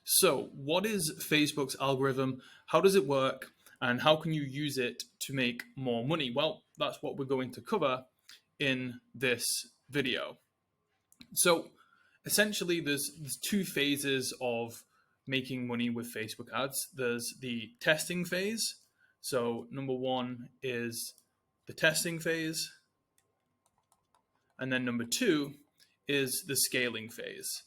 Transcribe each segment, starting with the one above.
So, what is Facebook's algorithm? How does it work? And how can you use it to make more money? Well, that's what we're going to cover in this video. So, essentially, there's two phases of making money with Facebook ads. There's the testing phase. So, number one is the testing phase. And then number two is the scaling phase.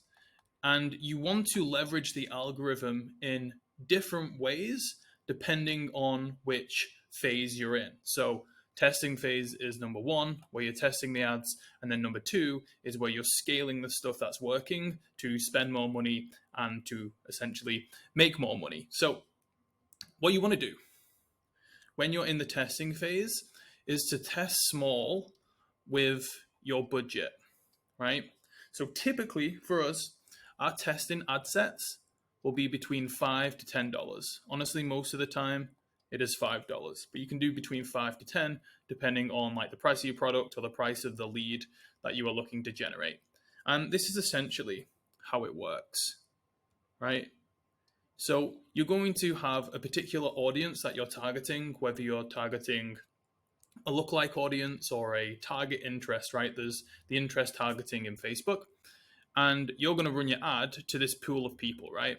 And you want to leverage the algorithm in different ways depending on which phase you're in. So testing phase is number one, where you're testing the ads, and then number two is where you're scaling the stuff that's working to spend more money and to essentially make more money. So what you want to do when you're in the testing phase is to test small with your budget, right? So typically for us, our testing ad sets will be between $5 to $10. Honestly, most of the time it is $5, but you can do between 5 to 10 depending on like the price of your product or the price of the lead that you are looking to generate. And this is essentially how it works, right? So you're going to have a particular audience that you're targeting, whether you're targeting a lookalike audience or a target interest, right? There's the interest targeting in Facebook, and you're going to run your ad to this pool of people, right?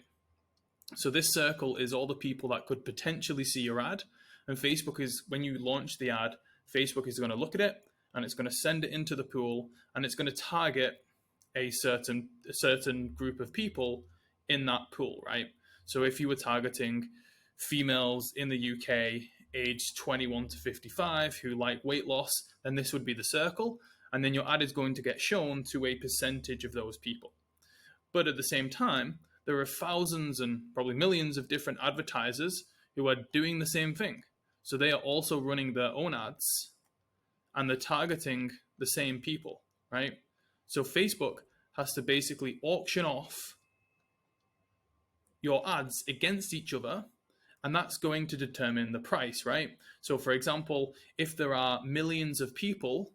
So this circle is all the people that could potentially see your ad, and Facebook is, when you launch the ad, Facebook is going to look at it and it's going to send it into the pool, and it's going to target a certain group of people in that pool, right? So if you were targeting females in the UK aged 21 to 55 who like weight loss, then this would be the circle. And then your ad is going to get shown to a percentage of those people. But at the same time, there are thousands and probably millions of different advertisers who are doing the same thing. So they are also running their own ads and they're targeting the same people, right? So Facebook has to basically auction off your ads against each other, and that's going to determine the price, right? So for example, if there are millions of people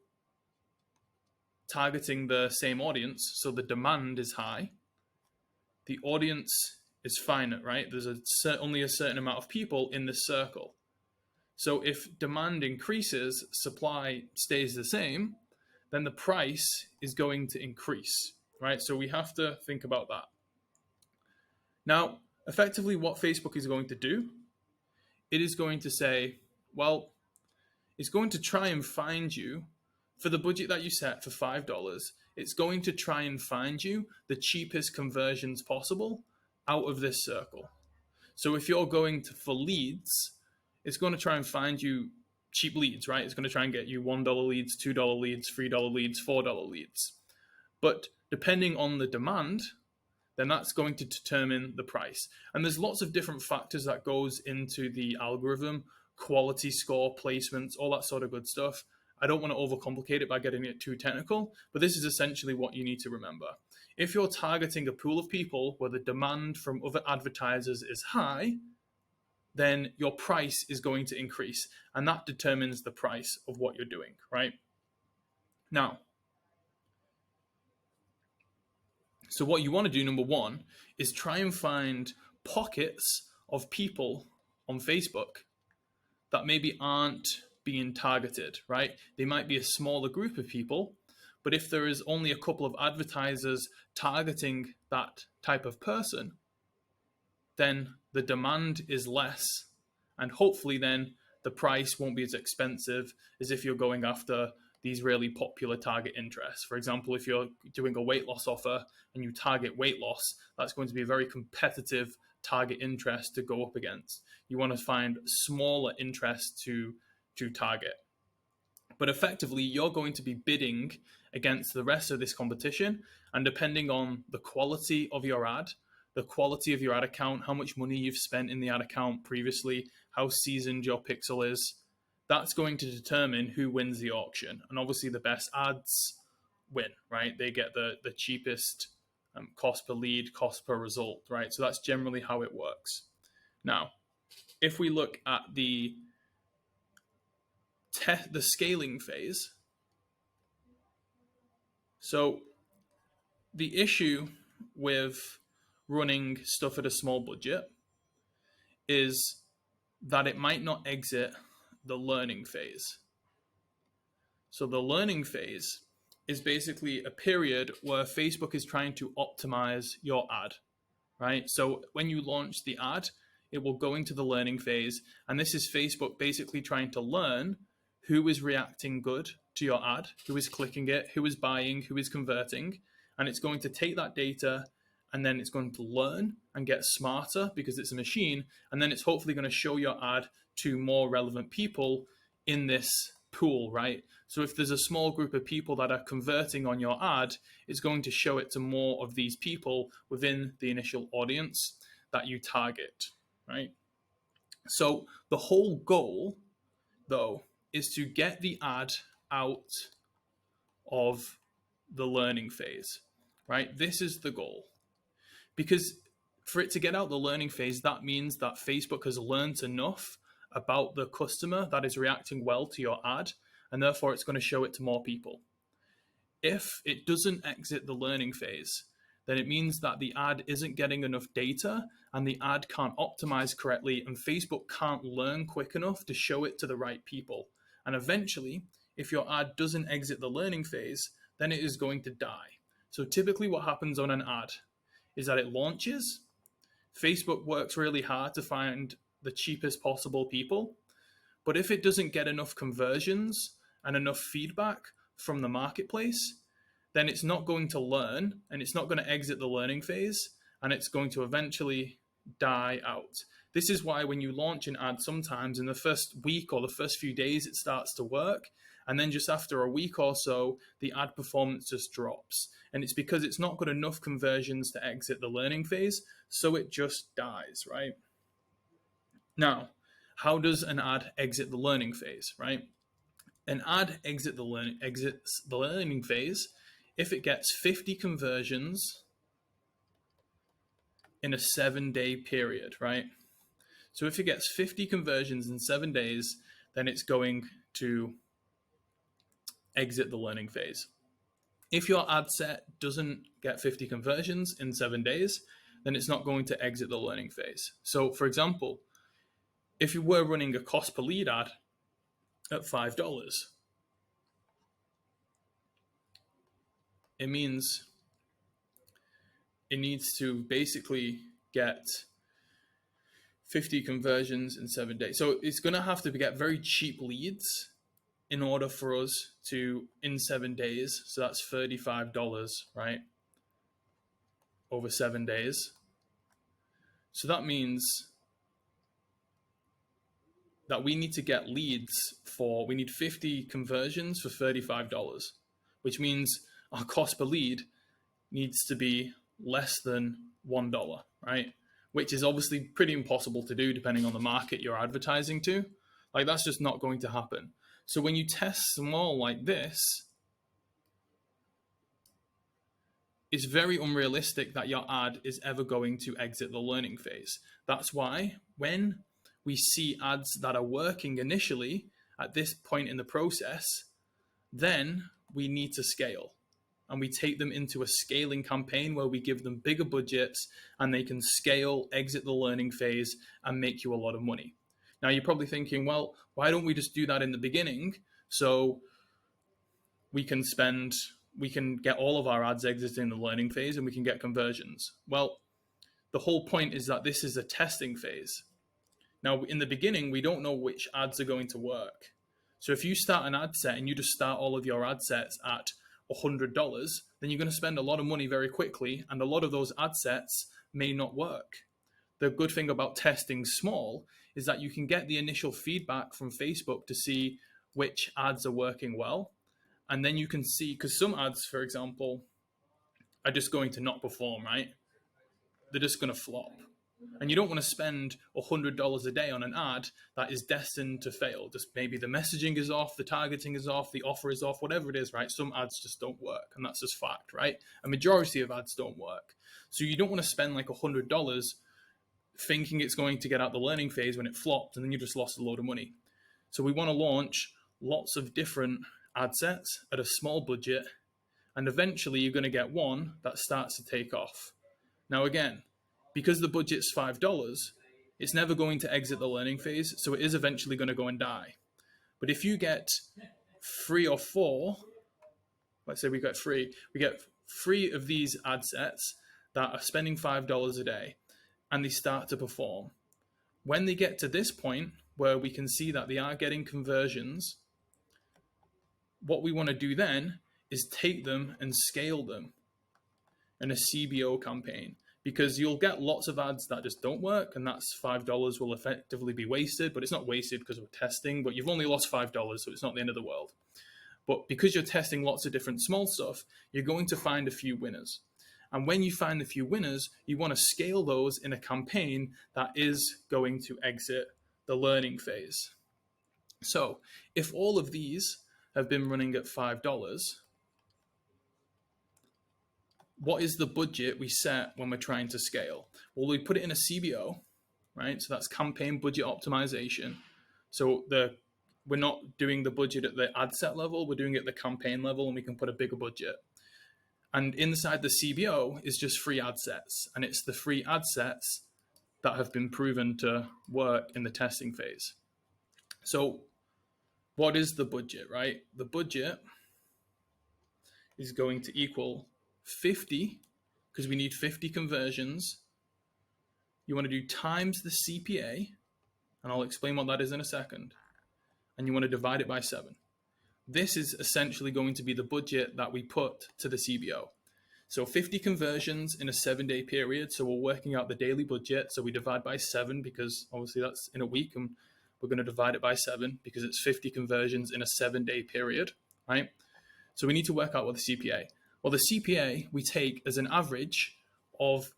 targeting the same audience, so the demand is high, the audience is finite, right? There's only a certain amount of people in this circle. So if demand increases, supply stays the same, then the price is going to increase, right? So we have to think about that. Now, effectively what Facebook is going to do, it is going to say, well, it's going to try and find you for the budget that you set for $5. It's going to try and find you the cheapest conversions possible out of this circle. So if you're going for leads, it's going to try and find you cheap leads, right? It's going to try and get you $1 leads, $2 leads, $3 leads, $4 leads. But depending on the demand, then that's going to determine the price. And there's lots of different factors that goes into the algorithm, quality score, placements, all that sort of good stuff. I don't want to overcomplicate it by getting it too technical, but this is essentially what you need to remember. If you're targeting a pool of people where the demand from other advertisers is high, then your price is going to increase, and that determines the price of what you're doing, right? Now, so what you want to do, number one, is try and find pockets of people on Facebook that maybe aren't being targeted, right? They might be a smaller group of people, but if there is only a couple of advertisers targeting that type of person, then the demand is less, and hopefully then the price won't be as expensive as if you're going after these really popular target interests. For example, if you're doing a weight loss offer and you target weight loss, that's going to be a very competitive target interest to go up against. You want to find smaller interests to target. But effectively, you're going to be bidding against the rest of this competition, and depending on the quality of your ad, the quality of your ad account, how much money you've spent in the ad account previously, how seasoned your pixel is, that's going to determine who wins the auction. And obviously the best ads win, right? They get the cheapest cost per lead, cost per result, right? So that's generally how it works. Now, if we look at the scaling phase, so the issue with running stuff at a small budget is that it might not exit the learning phase. So the learning phase is basically a period where Facebook is trying to optimize your ad, right? So when you launch the ad, it will go into the learning phase. And this is Facebook basically trying to learn who is reacting good to your ad, who is clicking it, who is buying, who is converting. And it's going to take that data and then it's going to learn and get smarter because it's a machine. And then it's hopefully going to show your ad to more relevant people in this pool, right? So if there's a small group of people that are converting on your ad, it's going to show it to more of these people within the initial audience that you target, right? So the whole goal, though, is to get the ad out of the learning phase, right? This is the goal. Because for it to get out the learning phase, that means that Facebook has learned enough about the customer that is reacting well to your ad, and therefore it's going to show it to more people. If it doesn't exit the learning phase, then it means that the ad isn't getting enough data and the ad can't optimize correctly, and Facebook can't learn quick enough to show it to the right people. And eventually, if your ad doesn't exit the learning phase, then it is going to die. So typically what happens on an ad is that it launches. Facebook works really hard to find the cheapest possible people. But if it doesn't get enough conversions and enough feedback from the marketplace, then it's not going to learn and it's not going to exit the learning phase and it's going to eventually die out. This is why when you launch an ad, sometimes in the first week or the first few days, it starts to work. And then just after a week or so, the ad performance just drops. And it's because it's not got enough conversions to exit the learning phase, so it just dies, right? Now, how does an ad exit the learning phase, right? An ad exits the learning phase if it gets 50 conversions in a 7-day period, right? So if it gets 50 conversions in 7 days, then it's going to exit the learning phase. If your ad set doesn't get 50 conversions in 7 days, then it's not going to exit the learning phase. So for example, if you were running a cost per lead ad at $5, it means it needs to basically get 50 conversions in 7 days. So it's going to have to get very cheap leads in order for us to, in 7 days, so that's $35, right? Over 7 days. So that means that we need to get leads we need 50 conversions for $35, which means our cost per lead needs to be less than $1, right? Which is obviously pretty impossible to do depending on the market you're advertising to. Like, that's just not going to happen. So when you test small like this, it's very unrealistic that your ad is ever going to exit the learning phase. That's why when we see ads that are working initially at this point in the process, then we need to scale. And we take them into a scaling campaign where we give them bigger budgets and they can scale, exit the learning phase, and make you a lot of money. Now, you're probably thinking, well, why don't we just do that in the beginning so we can get all of our ads exiting the learning phase and we can get conversions? Well, the whole point is that this is a testing phase. Now, in the beginning, we don't know which ads are going to work. So if you start an ad set and you just start all of your ad sets at $100, then you're going to spend a lot of money very quickly, and a lot of those ad sets may not work. The good thing about testing small is that you can get the initial feedback from Facebook to see which ads are working well. And then you can see, because some ads, for example, are just going to not perform, right? They're just going to flop. And you don't want to spend $100 a day on an ad that is destined to fail. Just maybe the messaging is off, the targeting is off, the offer is off, whatever it is, right? Some ads just don't work, and that's just fact, right? A majority of ads don't work. So you don't want to spend like $100 thinking it's going to get out the learning phase when it flopped, and then you just lost a load of money. So we want to launch lots of different ad sets at a small budget, and eventually you're going to get one that starts to take off. Now, again, because the budget's $5, it's never going to exit the learning phase, so it is eventually going to go and die. But if you get 3 or 4, let's say we get 3 of these ad sets that are spending $5 a day, and they start to perform. When they get to this point where we can see that they are getting conversions, what we want to do then is take them and scale them in a CBO campaign, because you'll get lots of ads that just don't work, and that's $5 will effectively be wasted. But it's not wasted because we're testing, but you've only lost $5, so it's not the end of the world. But because you're testing lots of different small stuff, you're going to find a few winners. And when you find a few winners, you want to scale those in a campaign that is going to exit the learning phase. So if all of these have been running at $5, what is the budget we set when we're trying to scale? Well, we put it in a CBO, right? So that's campaign budget optimization. So we're not doing the budget at the ad set level, we're doing it at the campaign level, and we can put a bigger budget. And inside the CBO is just free ad sets, and it's the free ad sets that have been proven to work in the testing phase. So what is the budget, right? The budget is going to equal 50, because we need 50 conversions. You want to do times the CPA, and I'll explain what that is in a second. And you want to divide it by 7. This is essentially going to be the budget that we put to the CBO. So 50 conversions in a 7-day period. So we're working out the daily budget. So we divide by 7, because obviously that's in a week, and we're going to divide it by 7 because it's 50 conversions in a 7-day period, right? So we need to work out what the CPA. Well, the CPA we take as an average of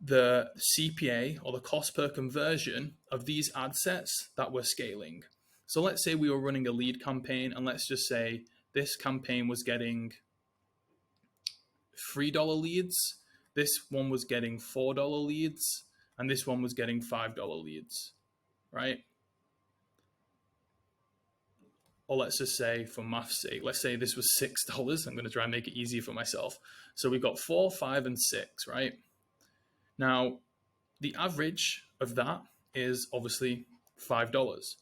the CPA, or the cost per conversion, of these ad sets that we're scaling. So let's say we were running a lead campaign, and let's just say this campaign was getting $3 leads, this one was getting $4 leads, and this one was getting $5 leads, right? Or let's just say, for math's sake, let's say this was $6. I'm going to try and make it easy for myself. So we've got 4, 5, and 6, right? Now, the average of that is obviously $5.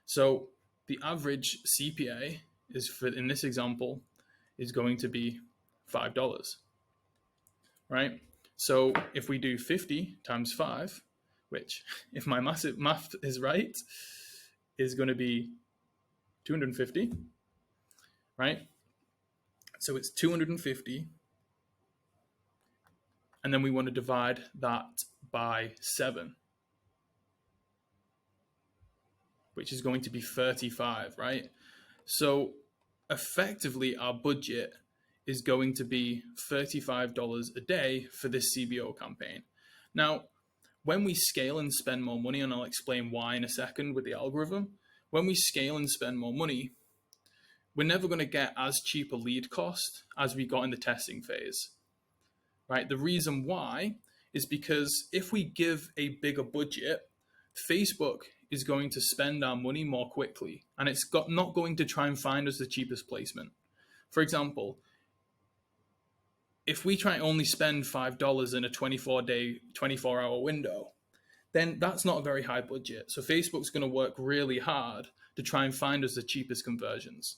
So the average CPA is, in this example, is going to be $5, right? So if we do 50 times 5, which, if my math is right, is going to be 250, right? So it's 250. And then we want to divide that by 7, which is going to be 35, right? So effectively, our budget is going to be $35 a day for this CBO campaign. Now, when we scale and spend more money, and I'll explain why in a second with the algorithm, when we scale and spend more money, we're never going to get as cheap a lead cost as we got in the testing phase, right? The reason why is because if we give a bigger budget, Facebook is going to spend our money more quickly, and it's not going to try and find us the cheapest placement. For example, if we try and only spend $5 in a 24-hour window, then that's not a very high budget. So Facebook's going to work really hard to try and find us the cheapest conversions.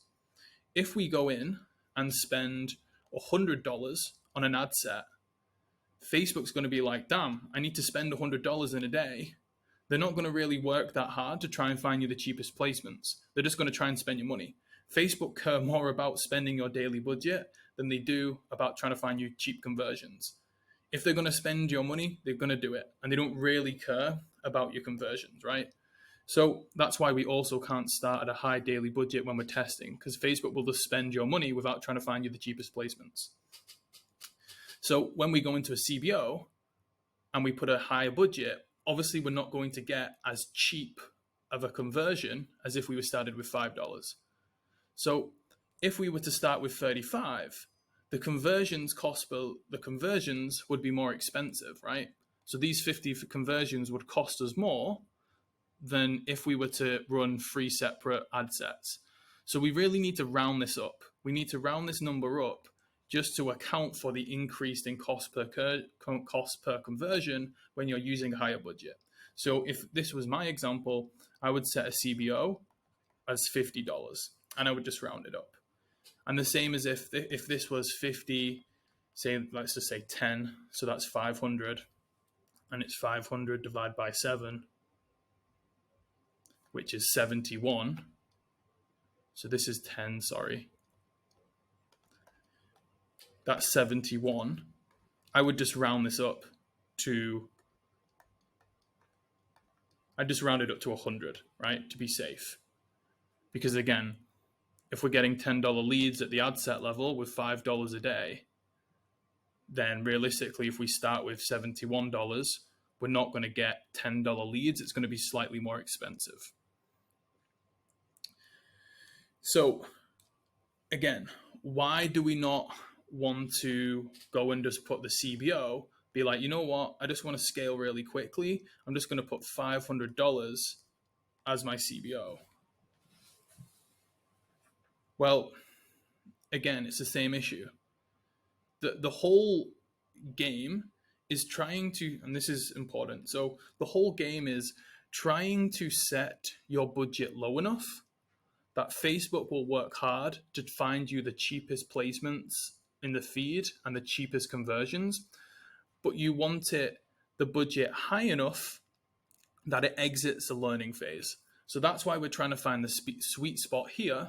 If we go in and spend $100 on an ad set, Facebook's going to be like, damn, I need to spend $100 in a day. They're not going to really work that hard to try and find you the cheapest placements. They're just going to try and spend your money. Facebook care more about spending your daily budget than they do about trying to find you cheap conversions. If they're going to spend your money, they're going to do it. And they don't really care about your conversions, right? So that's why we also can't start at a high daily budget when we're testing, because Facebook will just spend your money without trying to find you the cheapest placements. So when we go into a CBO and we put a higher budget, obviously we're not going to get as cheap of a conversion as if we were started with $5. So if we were to start with 35, the conversions would be more expensive, right? So these 50 conversions would cost us more than if we were to run 3 separate ad sets. So we really need to round this up. We need to round this number up just to account for the increase in cost per conversion when you're using a higher budget. So if this was my example, I would set a CBO as $50 and I would just round it up. And the same as if this was 50, say, let's just say 10, so that's 500, and it's 500 divided by 7, which is 71. So this is 10, sorry. That's 71. I would just round this up to, I'd just round it up to 100, right, to be safe. Because again, if we're getting $10 leads at the ad set level with $5 a day, then realistically, if we start with $71, we're not going to get $10 leads. It's going to be slightly more expensive. So again, why do we not want to go and just put the CBO, be like, you know what, I just want to scale really quickly. I'm just going to put $500 as my CBO. Well, again, it's the same issue. The whole game is trying to, and this is important, so the whole game is trying to set your budget low enough that Facebook will work hard to find you the cheapest placements in the feed and the cheapest conversions, but you want the budget high enough that it exits the learning phase. So that's why we're trying to find the sweet spot here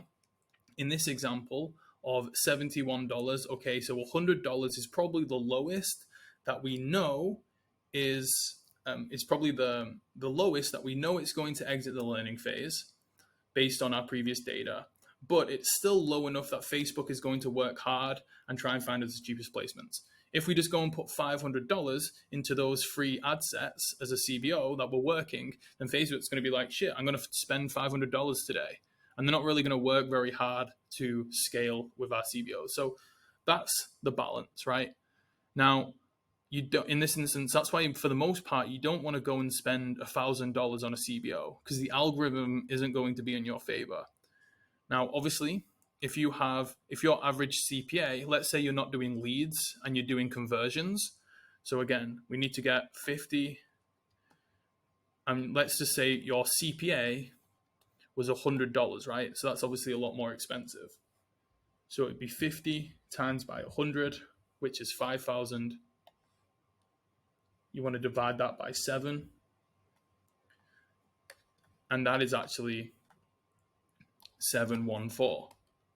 in this example of $71. Okay, so $100 is probably the lowest that we know is probably the lowest that we know it's going to exit the learning phase based on our previous data, but it's still low enough that Facebook is going to work hard and try and find us the cheapest placements. If we just go and put $500 into those free ad sets as a CBO that were working, then Facebook's going to be like, shit, I'm going to spend $500 today. And they're not really going to work very hard to scale with our CBOs. So that's the balance, right? Now, you don't, in this instance, that's why for the most part, you don't want to go and spend $1,000 on a CBO because the algorithm isn't going to be in your favor. Now, obviously, if your average CPA, let's say you're not doing leads and you're doing conversions. So again, we need to get 50. And let's just say your CPA was $100, right? So that's obviously a lot more expensive. So it'd be 50 times by 100, which is 5,000. You want to divide that by 7. And that is actually 714,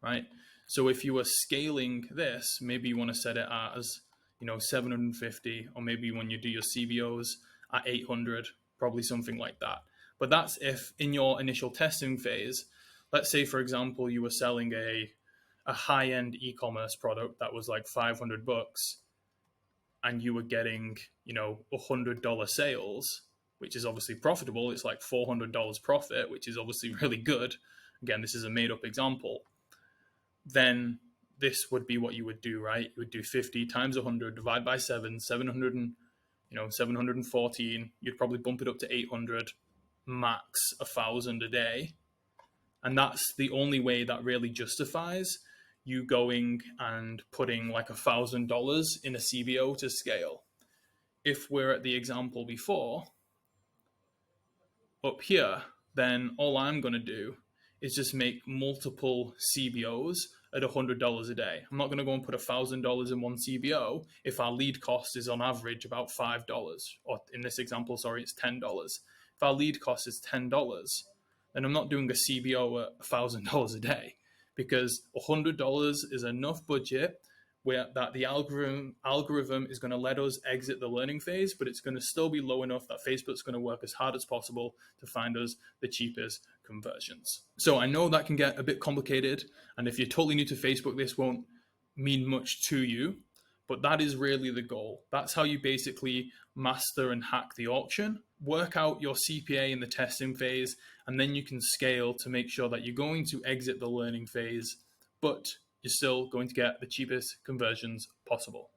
right? So if you were scaling this, maybe you want to set it as, 750, or maybe when you do your CBOs at 800, probably something like that. But that's if in your initial testing phase, let's say, for example, you were selling a high-end e-commerce product that was like $500 and you were getting, $100 sales, which is obviously profitable. It's like $400 profit, which is obviously really good. Again, this is a made-up example. Then this would be what you would do, right? You would do 50 times 100, divide by 7, 714. You'd probably bump it up to 800. Max 1,000 a day, and that's the only way that really justifies you going and putting like $1,000 in a CBO to scale. If we're at the example before up here, then all I'm going to do is just make multiple CBOs at $100 a day. I'm not going to go and put $1,000 in one CBO if our lead cost is on average about $5, or in this example, sorry, it's $10. If our lead cost is $10, then I'm not doing a CBO at $1,000 a day, because $100 is enough budget where that the algorithm is going to let us exit the learning phase, but it's going to still be low enough that Facebook's going to work as hard as possible to find us the cheapest conversions. So I know that can get a bit complicated, and if you're totally new to Facebook, this won't mean much to you, but that is really the goal. That's how you basically master and hack the auction. Work out your CPA in the testing phase, and then you can scale to make sure that you're going to exit the learning phase, but you're still going to get the cheapest conversions possible.